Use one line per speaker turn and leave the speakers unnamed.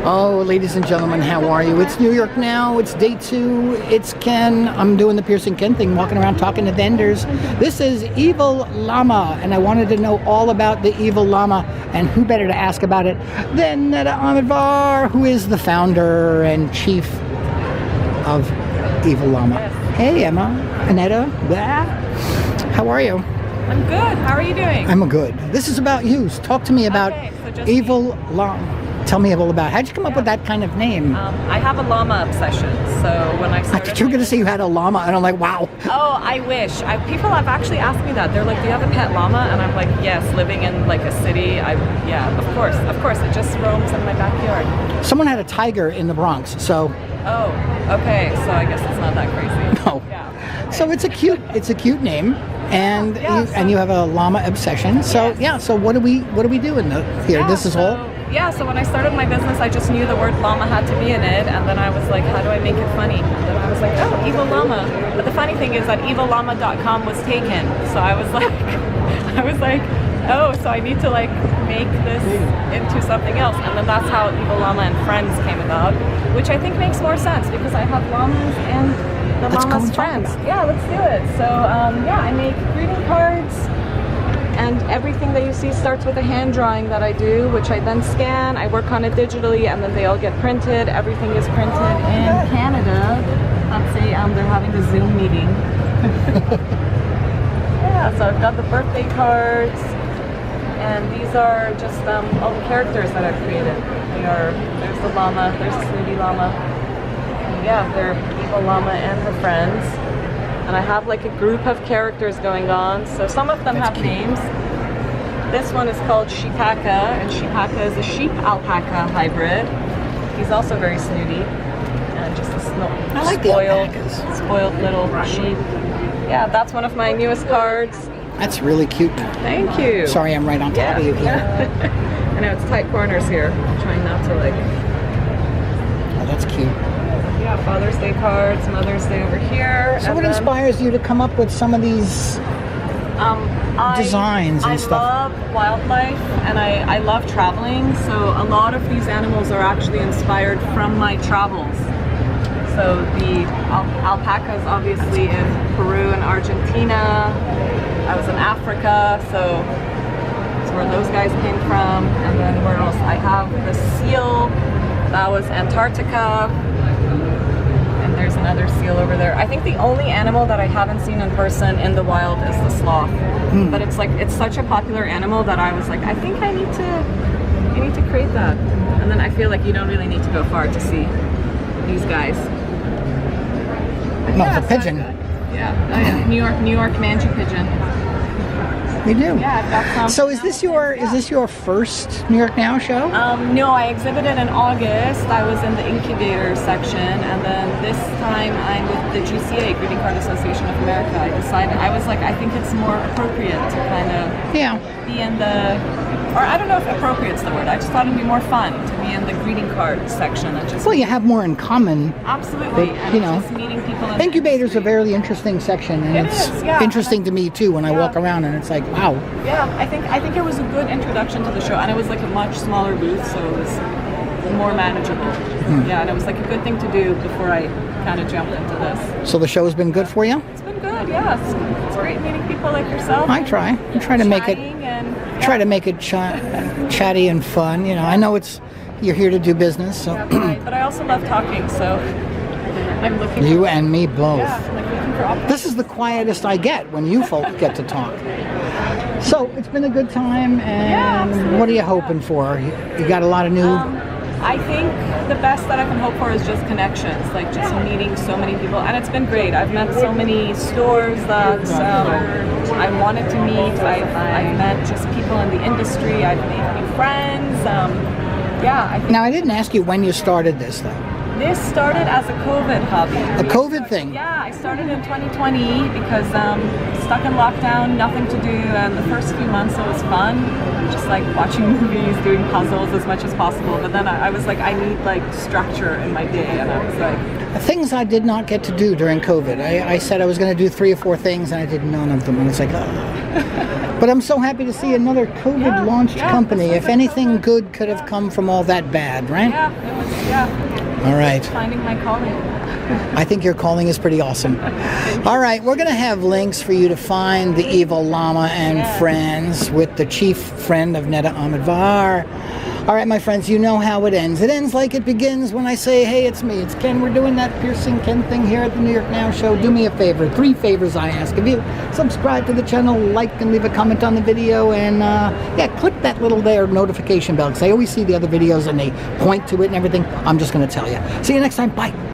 Oh, ladies and gentlemen, how are you? It's New York now. It's day 2. It's Ken. I'm doing the Piercing Ken thing, walking around talking to vendors. This is Evil Llama, and I wanted to know all about the Evil Llama, and who better to ask about it than Neda Omidvar, who is the founder and chief of Evil Llama. Hey, Emma. Neda. How are you?
I'm good. How are you doing?
I'm good. This is about you. Talk to me about Evil Llama. Tell me all about it. How'd you come up with that kind of name?
I have a llama obsession. So when I started...
I thought you were going to say you had a llama, and I'm like, wow.
Oh, I wish. People have actually asked me that. They're like, do you have a pet llama? And I'm like, yes, living in like a city. Yeah, of course. Of course. It just roams in my backyard.
Someone had a tiger in the Bronx, so...
Oh, okay. So I guess it's not that crazy.
No.
Yeah.
So it's a cute name. And you have a llama obsession. So
yes.
So what do we do in here?
Yeah,
this is all.
Yeah. So when I started my business, I just knew the word llama had to be in it, and then I was like, how do I make it funny? And then I was like, oh, Evil Llama. But the funny thing is that evillama.com was taken. So I was like, oh, so I need to like make this into something else. And then that's how Evil Llama and Friends came about, which I think makes more sense because I have llamas and the llama's friends. Yeah, let's do it. So I make greeting cards, and everything that you see starts with a hand drawing that I do, which I then scan. I work on it digitally, and then they all get printed. Everything is printed in Canada. Let's say they're having a Zoom meeting. Yeah, so I've got the birthday cards, and these are just all the characters that I've created. There's the llama, there's the snooty llama. Yeah, they're Evil Llama and her friends. And I have like a group of characters going on. So some of them have names. This one is called Sheepaka, and Sheepaka is a sheep-alpaca hybrid. He's also very snooty. And just a spoiled little sheep. Yeah, that's one of my newest cards.
That's really cute.
Thank you.
Sorry, I'm right on top of you here.
I know, it's tight corners here. I'm trying not to like...
Oh, that's cute.
Yeah, Father's Day cards, Mother's Day over here.
So what inspires you to come up with some of these designs and stuff?
I love wildlife, and I love traveling, so a lot of these animals are actually inspired from my travels. So the alpacas obviously in Peru and Argentina. I was in Africa, so that's where those guys came from. And then where else? I have the seal, that was Antarctica. And there's another seal over there. I think the only animal that I haven't seen in person in the wild is the sloth. But it's like, it's such a popular animal that I was like, I think I need to create that. And then I feel like you don't really need to go far to see these guys.
No, it's a pigeon.
Yeah, New York mangy pigeon.
We do.
Yeah, I've got some.
So is this your first New York Now show?
No, I exhibited in August. I was in the incubator section, and then this time I'm with the GCA, Greeting Card Association of America. I decided, I was like, I think it's more appropriate to kind of be in the, or I don't know if appropriate's the word. I just thought it'd be more fun to be in the greeting card section and just.
Well, you have more in common.
Absolutely,
and
just meeting people.
Incubator's a very interesting section, and it's interesting to me too when I walk around, and it's like, wow.
Yeah, I think it was a good introduction to the show, and it was like a much smaller booth, so it was more manageable. Yeah, and it was like a good thing to do before I kind of jumped into this.
So the show's been good for you?
It's been good, yeah. It's great meeting people like yourself.
I try to make it chatty and fun. You know, I know you're here to do business, so.
Right. But I also love talking, so I'm looking.
You and me both.
Yeah, I'm looking for options.
This is the quietest I get when you folk get to talk. So it's been a good time, and what are you hoping for? You got a lot of new.
I think the best that I can hope for is just connections, like just meeting so many people, and it's been great. I've met so many stores that I wanted to meet. I've met just people in the industry. I've made new friends. I think
now, I didn't ask you when you started this, though.
This started as a COVID hobby.
A COVID thing?
Yeah, I started in 2020 because stuck in lockdown, nothing to do, and the first few months it was fun, just like watching movies, doing puzzles as much as possible. But then I was like, I need like structure in my day, and I was like...
Things I did not get to do during COVID. I said I was going to do 3 or 4 things, and I did none of them. And it's like, But I'm so happy to see another COVID-launched company. If anything good could have come from all that bad, right?
Yeah, it was,
All right.
Finding my calling.
I think your calling is pretty awesome. All right, we're going to have links for you to find the evil Llama and Friends with the chief friend of Neda Omidvar. All right, my friends, you know how it ends. It ends like it begins when I say, hey, it's me. It's Ken. We're doing that Piercing Ken thing here at the New York Now Show. Do me a favor. 3 favors I ask of you. Subscribe to the channel, like, and leave a comment on the video. And, click that little there notification bell, because I always see the other videos and they point to it and everything. I'm just going to tell you. See you next time. Bye.